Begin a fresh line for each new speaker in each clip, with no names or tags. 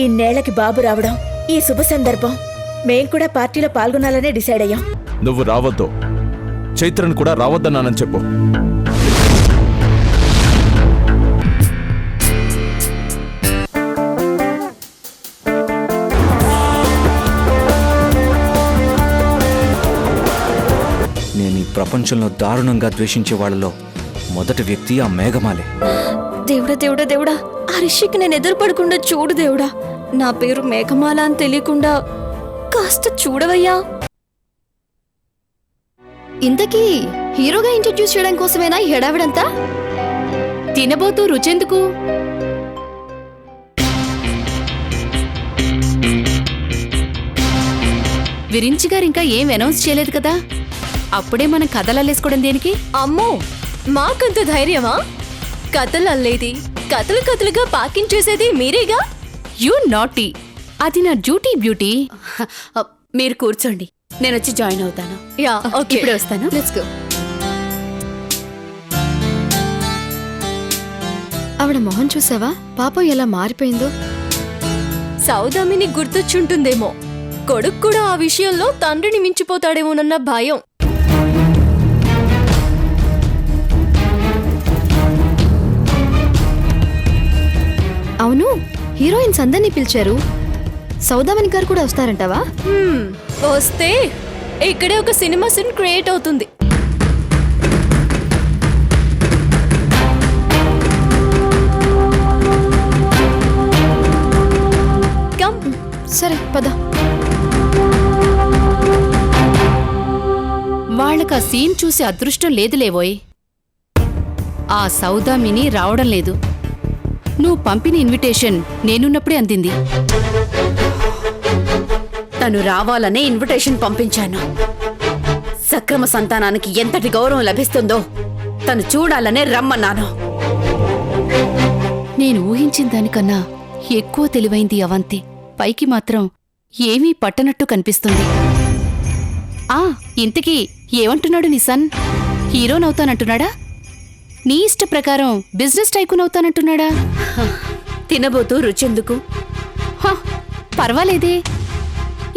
ఇన్నేళ్లకి బాబు రావడం, ఈ శుభ సందర్భం, మేం కూడా పార్టీలో పాల్గొనాలనే డిసైడ్ అయ్యాం.
నువ్వు రావద్దు, చైత్రను కూడా రావద్దన్నానని చెప్పు.
నేను ఈ ప్రపంచంలో దారుణంగా ద్వేషించే వాళ్ళలో మొదటి వ్యక్తి ఆ మేఘమాలే.
దేవుడా దేవుడా దేవుడా, ఆ రిషికి నేను ఎదురుపడకుండా చూడు దేవుడా. నా పేరు మేఘమాల అని తెలియకుండా కాస్త చూడవయ్యా. ఇంతకీ హీరోగా ఇంట్రడ్యూస్ చేయడం కోసమేనా ఈ హడావిడంతా?
తినబోతూ రుచెందుకు? విరించి గారు ఇంకా ఏం అనౌన్స్ చేయలేదు కదా, అప్పుడే మనం కథలు అల్లేసుకోవడం దేనికి?
అమ్మో, మాకంత ధైర్యమా? కథలు అల్లేది, కథలు కథలుగా పాకింగ్ చేసేది మీరేగా.
యూ నాటీ, అది నా డ్యూటీ బ్యూటీ.
మీరు కూర్చోండి, నేను వచ్చి జాయిన్ అవుతాను.
యా ఓకే,
ఇప్పుడే వస్తాను.
Let's go. ఆవిడ మొహం చూసావా? పాపం ఎలా మారిపోయిందో. సౌదామిని గుర్తొచ్చుంటుందేమో. కొడుకు కూడా ఆ విషయంలో తండ్రిని మించిపోతాడేమోనన్న భయం. అవును, హీరోయిన్స్ అందరినీ పిలిచారు. సౌదామణి గారు కూడా వస్తారంటావా? వస్తే ఇక్కడే ఒక సినిమా సీన్ క్రియేట్ అవుతుంది. కమ్, సరే పద.
వాళ్ళకా సీన్ చూసి అదృష్టం లేదులేవోయ్. ఆ సౌదామిని రావడం లేదు. నువ్వు పంపిన ఇన్విటేషన్ నేనున్నప్పుడే అందింది.
తను రావాలనే ఇన్విటేషన్ పంపించాను. సక్రమ సంతానానికి ఎంతటి గౌరవం లభిస్తుందో తను చూడాలనే రమ్మన్నాను.
నేను ఊహించిన దానికన్నా ఎక్కువ తెలివైంది అవంతి. పైకి మాత్రం ఏమీ పట్టనట్టు కనిపిస్తుంది. ఇంతకీ ఏమంటున్నాడు నీ సన్? హీరోనవుతానంటున్నాడా? నీ ఇష్ట ప్రకారం బిజినెస్ టైకూన్ అవుతానంటున్నాడా?
తినబోతూ రుచెందుకు?
పర్వాలేదే,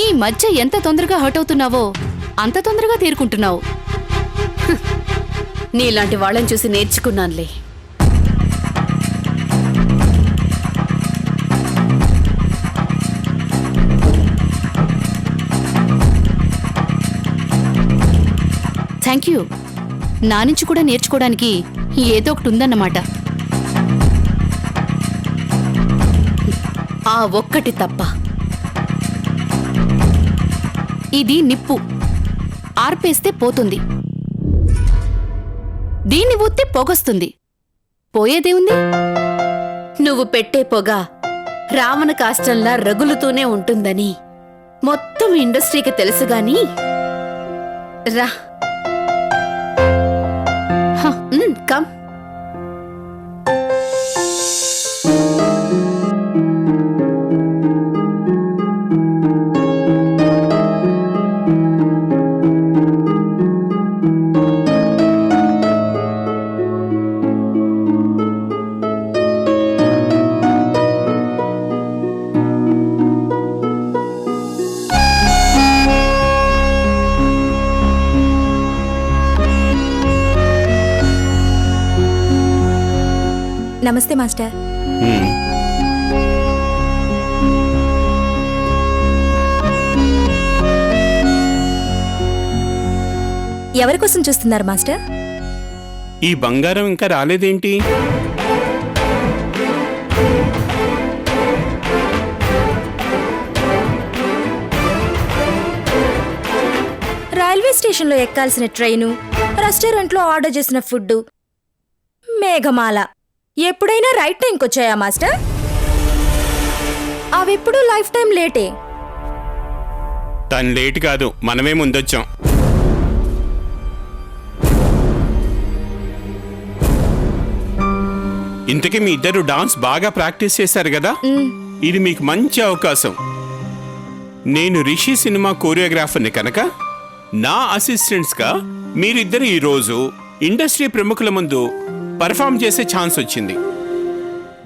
ఈ మధ్య ఎంత తొందరగా హర్ట్ అవుతున్నావో అంత తొందరగా తేరుకుంటున్నావు.
నీలాంటి వాళ్ళని చూసి నేర్చుకున్నానులే.
Thank you. నా నుంచి కూడా నేర్చుకోవడానికి ఏదో ఒకటి ఉందన్నమాట.
ఆ ఒక్కటి తప్ప.
ఇది నిప్పు, ఆర్పేస్తే పోతుంది. దీన్ని ఊత్తే పొగొస్తుంది. పోయేదేముంది?
నువ్వు పెట్టే పొగ రావణ కాష్టంలా రగులుతూనే ఉంటుందని మొత్తం ఇండస్ట్రీకి తెలుసుగాని రా. కమ్.
నమస్తే మాస్టర్. ఎవరి కోసం చూస్తున్నారు మాస్టర్?
ఈ బంగారం ఇంకా రాలేదేంటి?
రైల్వే స్టేషన్లో ఎక్కాల్సిన ట్రైను, రెస్టారెంట్లో ఆర్డర్ చేసిన ఫుడ్, మేఘమాల ఎప్పుడైనా రైట్ టైంకి వచ్చాయా మాస్టర్? అవెప్పుడు లైఫ్ టైం లేటే.
తను లేట్ కాదు, మనమే ముందొచ్చాం. ఇంతకీ మీ ఇద్దరు డాన్స్ బాగా ప్రాక్టీస్ చేశారు కదా, ఇది మీకు మంచి అవకాశం. నేను రిషి సినిమా కోరియోగ్రాఫర్ని కనుక నా అసిస్టెంట్స్గా మీరిద్దరు ఈరోజు ఇండస్ట్రీ ప్రముఖుల ముందు పర్ఫామ్ చేసే ఛాన్స్ వచ్చింది.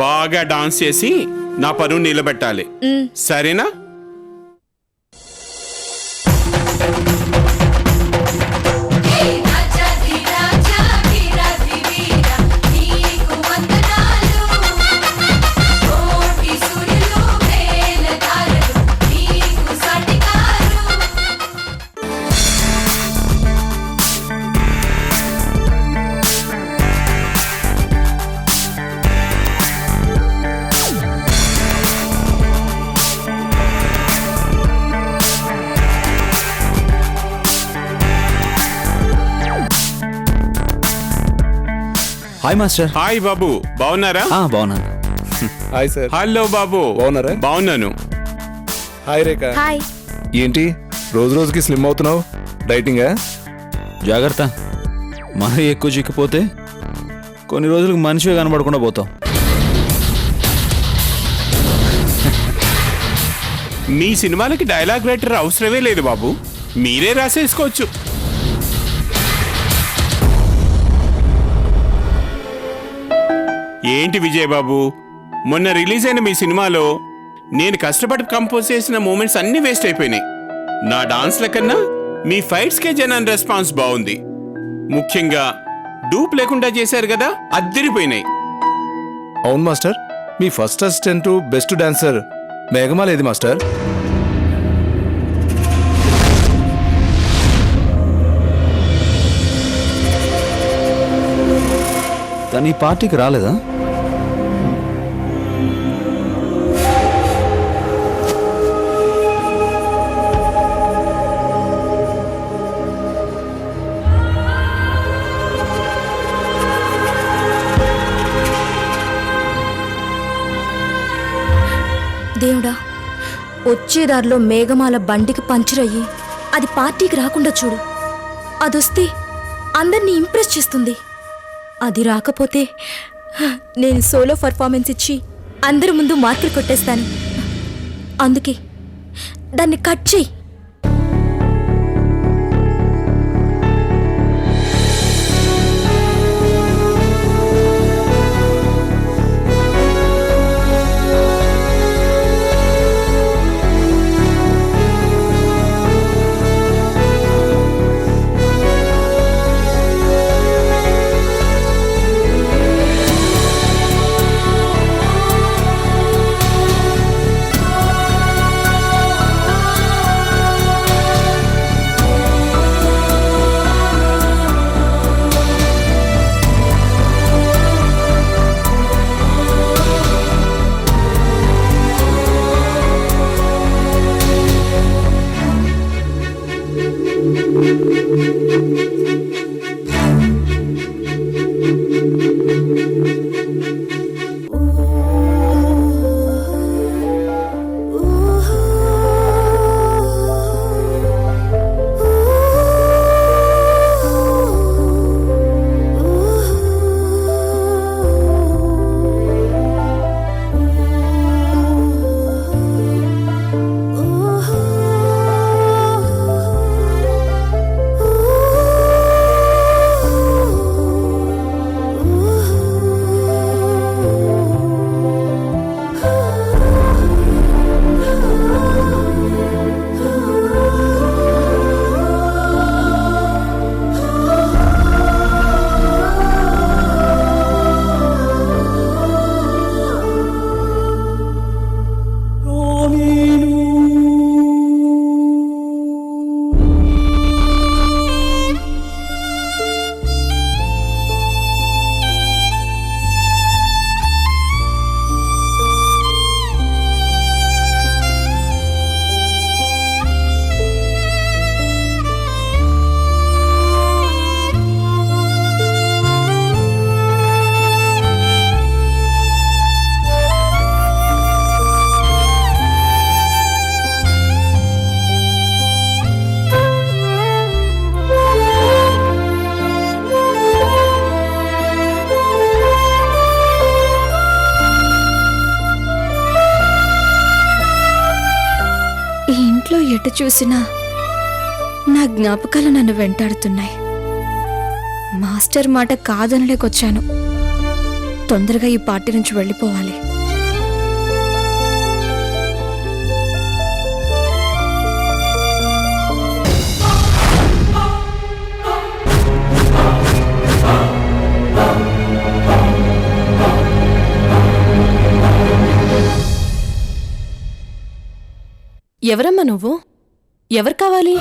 బాగా డాన్స్ చేసి నా పరువు నిలబెట్టాలి. సరేనా?
Hi master.
హాయ్ బాబు, బాగున్నారా?
బాగున్నాను.
Hi sir.
హలో బాబు,
బాగున్నారా?
బాగున్నాను.
హాయ్ రేఖ.
హాయ్.
ఏంటి రోజు రోజుకి స్లిమ్ అవుతున్నావు? డైటింగా?
జాగ్రత్త, మరీ ఎక్కువ చిక్కిపోతే కొన్ని రోజులకు మనిషిగా కనబడకుండా పోతాం.
మీ సినిమాలకి డైలాగ్ రైటర్ అవసరమే లేదు బాబు, మీరే రాసేసుకోవచ్చు. ఏంటి విజయబాబు, మొన్న రిలీజ్ అయిన మీ సినిమాలో నేను కష్టపడి కంపోజ్ చేసిన మూమెంట్స్ అన్ని వేస్ట్ అయిపోయినాయి. నా డాన్స్ల కన్నా మీ ఫైట్స్కే జనాన్ని రెస్పాన్స్ బాగుంది. ముఖ్యంగా డూప్ లేకుండా చేశారు కదా, అద్దరిపోయినాయి.
అవును మాస్టర్, మీ ఫస్ట్ అసిస్టెంట్ బెస్ట్ డాన్సర్ మేఘమాలేది మాస్టర్?
తను ఈ పార్టీకి రాలేదా?
దేవుడా, వచ్చేదారిలో మేఘమాల బండికి పంచర్ అయ్యి అది పార్టీకి రాకుండా చూడు. అదొస్తే అందరినీ ఇంప్రెస్ చేస్తుంది. అది రాకపోతే నేను సోలో పర్ఫార్మెన్స్ ఇచ్చి అందరి ముందు మార్కులు కొట్టేస్తాను. అందుకే దాన్ని కట్ చెయ్యి. ఎటు చూసినా నా జ్ఞాపకాలు నన్ను వెంటాడుతున్నాయి. మాస్టర్ మాట కాదనలేకొచ్చాను. తొందరగా ఈ పార్టీ నుంచి వెళ్ళిపోవాలి.
ఎవరమ్మా నువ్వు? ఎవరు కావాలి?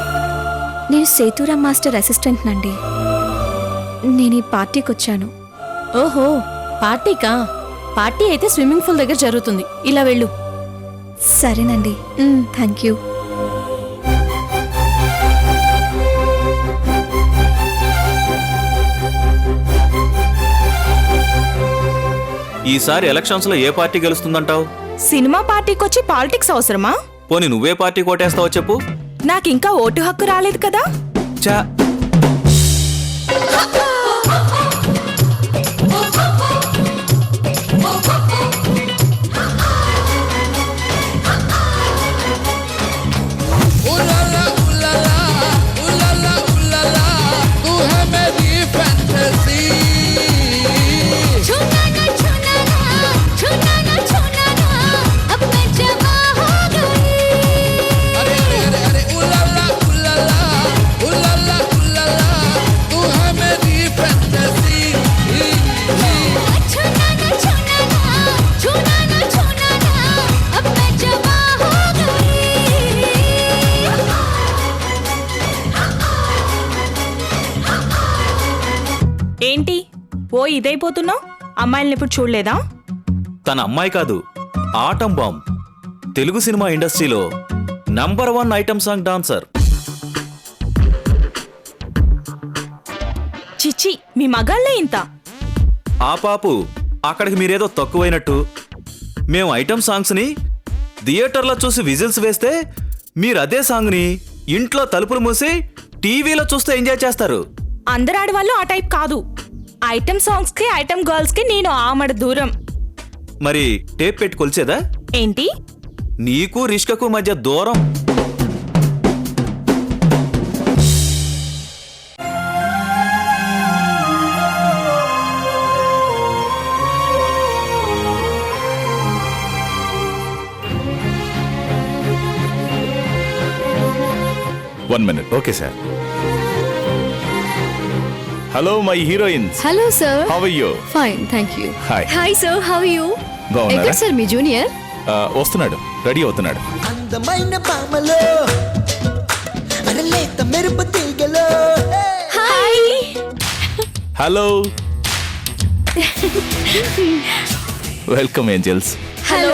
నేను సేతురామ్ మాస్టర్ అసిస్టెంట్ నండి. నేను ఈ పార్టీకి వచ్చాను.
ఓహో, పార్టీకా? పార్టీ అయితే స్విమ్మింగ్ పూల్ దగ్గర జరుగుతుంది. ఇలా వెళ్ళు.
సరేనండి, థ్యాంక్ యూ.
ఈసారి ఎలక్షన్స్ లో ఏ పార్టీ గెలుస్తుందంటావు?
సినిమా పార్టీకొచ్చి పాలిటిక్స్ అవసరమా?
పోనీ నువ్వే పార్టీ కోటేస్తావో చెప్పు.
నాకింకా ఓటు హక్కు రాలేదు కదా.
చా
ఏంటి ఓ ఇదైపోతున్నావు? అమ్మాయిల్ని ఎప్పుడు చూడలేదా?
తన అమ్మాయి కాదు, ఆటం బాంబ్. తెలుగు సినిమా ఇండస్ట్రీలో నంబర్ 1 ఐటమ్ సాంగ్ డాన్సర్.
చిచ్చి, మీ మగాళ్ళే ఇంత.
ఆ పాపు అక్కడికి మీరేదో తక్కువైనట్టు. మేము ఐటమ్ సాంగ్స్ ని థియేటర్లో చూసి విజిల్స్ వేస్తే మీరు అదే సాంగ్ ని ఇంట్లో తలుపులు మూసి టీవీలో చూస్తే ఎంజాయ్ చేస్తారు.
అందరు ఆడవాళ్ళు ఆ టైప్ కాదు. ఐటమ్ సాంగ్స్ కి ఐటమ్ గర్ల్స్ కి నేను ఆమడ దూరం.
మరి టేప్ పెట్టి కొలిచేదా
ఏంటి?
నీకు రిష్కకు మధ్య దూరం.
One minute. Okay sir. Hello my heroines,
hello sir.
How are you?
Fine, thank you.
Hi.
Hi sir, how you?
బాగున్నారా?
ఎక్కడ సార్ మీ జూనియర్?
వస్తున్నాడు, రెడీ అవుతున్నాడు.
అందమైన పామలో అరలేత మెరుపు తీగలో.
Hi.
Hello. Welcome angels.
Hello.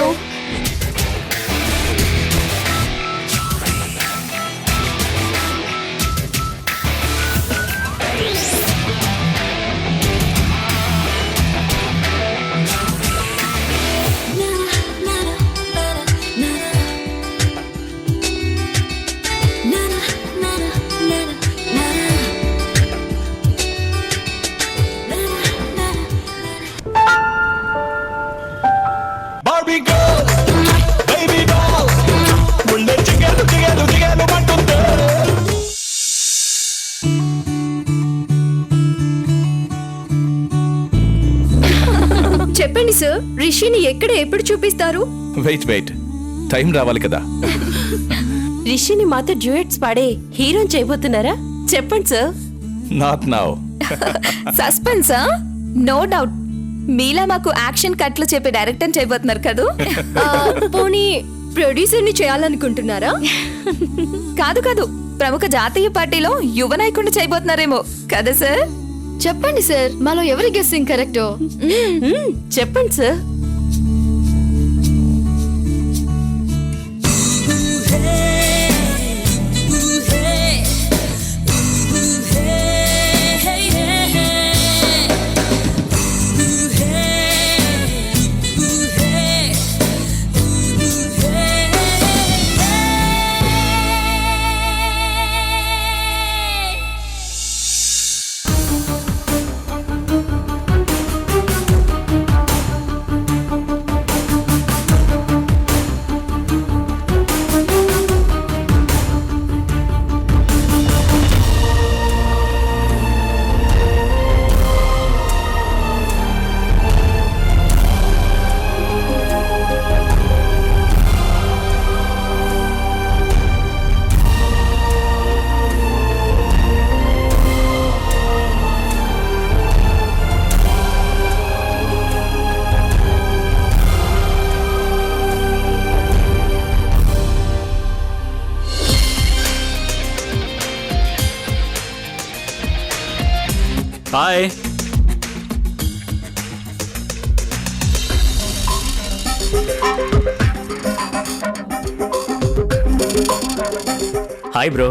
Barbie girl, baby doll, గుండె జిగేలు జిగేలు జిగేలు అంటుంది.
చెప్పండి సార్, రిషిని ఎక్కడ ఎప్పుడు చూపిస్తారు?
వెయిట్, టైం రావాలి కదా.
రిషిని మాతో డ్యూయెట్స్ పాడే హీరోని చేయబోతున్నారా? చెప్పండి సార్.
Not now.
సస్పెన్సా? No doubt. మీలా మాకు యాక్షన్ కట్లు చెప్పే డైరెక్టర్ చేయబోతున్నారు కదా. పోనీ ప్రొడ్యూసర్ ని చేయాలనుకుంటున్నారా? కాదు, ప్రముఖ జాతీయ పార్టీలో యువ నాయకుడిని చేయబోతున్నారేమో కదా సార్?
చెప్పండి సార్, మాలో ఎవరి గెస్సింగ్ కరెక్టో?
చెప్పండి sir.
Hi.
Hi bro.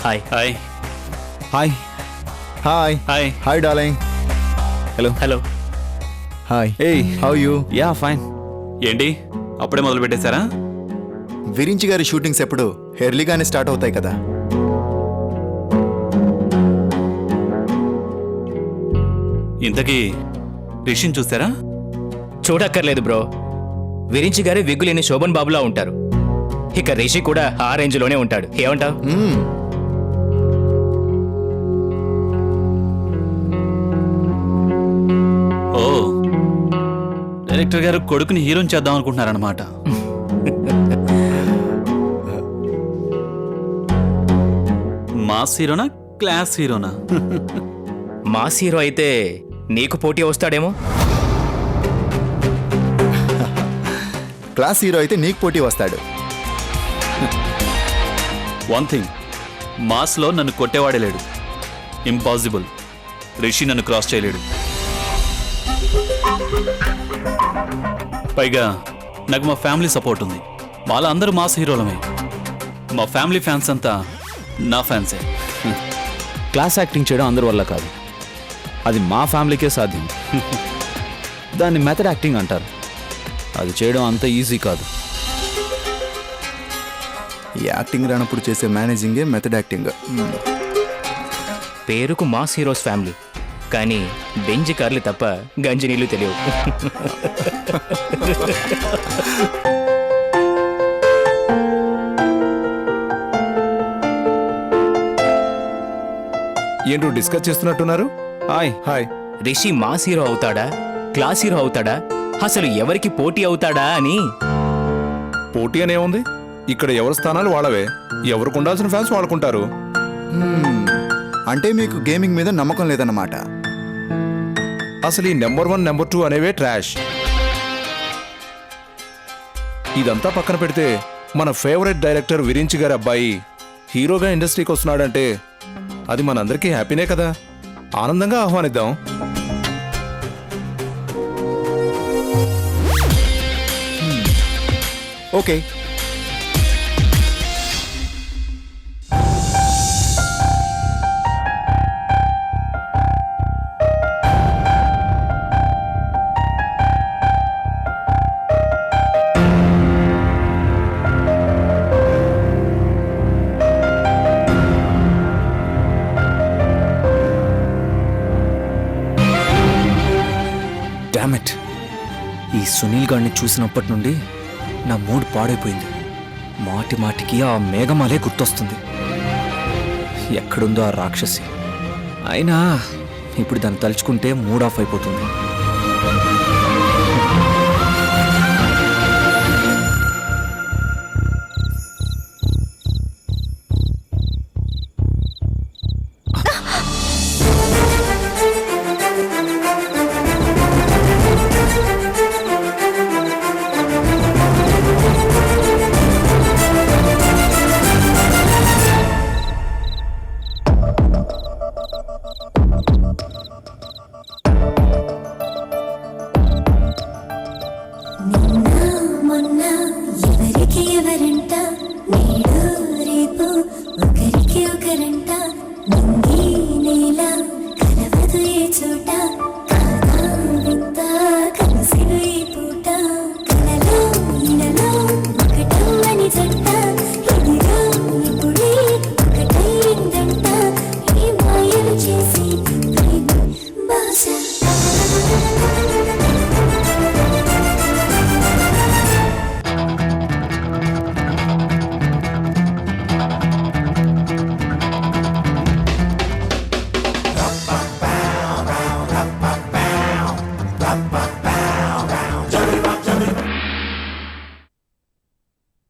Hi.
Hi.
Hi hi
hi.
Hi darling.
Hello.
Hi. ఏయ్ హౌ యూ?
Yeah fine. ఏంటి అప్పుడే మొదలు పెట్టేశారా?
విరించి గారి షూటింగ్స్ ఎప్పుడు ఎర్లీగానే స్టార్ట్ అవుతాయి కదా.
ఇంతకీ రిషిని చూసారా?
చూడక్కర్లేదు బ్రో. విరించి గారి విగ్గులేని శోభన్ బాబులా ఉంటారు. ఇక రిషి కూడా ఆ రేంజ్ లోనే ఉంటాడు. ఏమంటావ్?
ఓ, డైరెక్టర్ గారు కొడుకుని హీరోని చేద్దాం అనుకుంటున్నారన్నమాట. మాస్ హీరోనా క్లాస్ హీరోనా?
మాస్ హీరో అయితే నీకు పోటీ వస్తాడేమో.
క్లాస్ హీరో అయితే నీకు పోటీ వస్తాడు.
వన్ థింగ్, మాస్లో నన్ను కొట్టేవాడే లేడు. ఇంపాసిబుల్. రిషి నన్ను క్రాస్ చేయలేడు. పైగా నాకు మా ఫ్యామిలీ సపోర్ట్ ఉంది. వాళ్ళ అందరూ మాస్ హీరోలమే. మా ఫ్యామిలీ ఫ్యాన్స్ అంతా నా ఫ్యాన్సే.
క్లాస్ యాక్టింగ్ చేయడం అందరి వల్ల కాదు. అది మా ఫ్యామిలీకే సాధ్యం. దాన్ని మెథడ్ యాక్టింగ్ అంటారు. అది చేయడం అంత ఈజీ కాదు.
ఈ యాక్టింగ్ రానప్పుడు చేసే మేనేజింగే మెథడ్ యాక్టింగ్.
పేరుకు మాస్ హీరోస్ ఫ్యామిలీ, కానీ బెంజి కార్లు తప్ప గంజి నీళ్లు తెలియవు.
ఏంటో డిస్కస్ చేస్తున్నట్టున్నారు.
Hi.
Hi.
Rishi mass hero అవుతాడా, క్లాస్ హీరో అవుతాడా, అసలు ఎవరికి పోటీ అవుతాడా అని.
పోటీ అనే ఉంది. ఇక్కడ ఎవరి స్థానాలు వాళ్ళవే. ఎవరికి ఉండాల్సిన ఫ్యాన్స్ వాళ్ళకుంటారు.
అంటే మీకు గేమింగ్ మీద నమ్మకం లేదన్నమాట.
అసలు ఈ నెంబర్ 1 నెంబర్ 2 అనేవే ట్రాష్. ఇదంతా పక్కన పెడితే మన ఫేవరెట్ డైరెక్టర్ విరించి గారి అబ్బాయి హీరోగా ఇండస్ట్రీకి వస్తున్నాడంటే అది మనందరికీ హ్యాపీనే కదా. ఆనందంగా ఆహ్వానిద్దాం.
ఓకే.
డామిట్, ఈ సునీల్ గారిని చూసినప్పటి నుండి నా మూడ్ పాడైపోయింది. మాటి మాటికి ఆ మేఘమాలే గుర్తొస్తుంది. ఎక్కడుందో ఆ రాక్షసి. అయినా ఇప్పుడు దాన్ని తలుచుకుంటే మూడ్ ఆఫ్ అయిపోతుంది.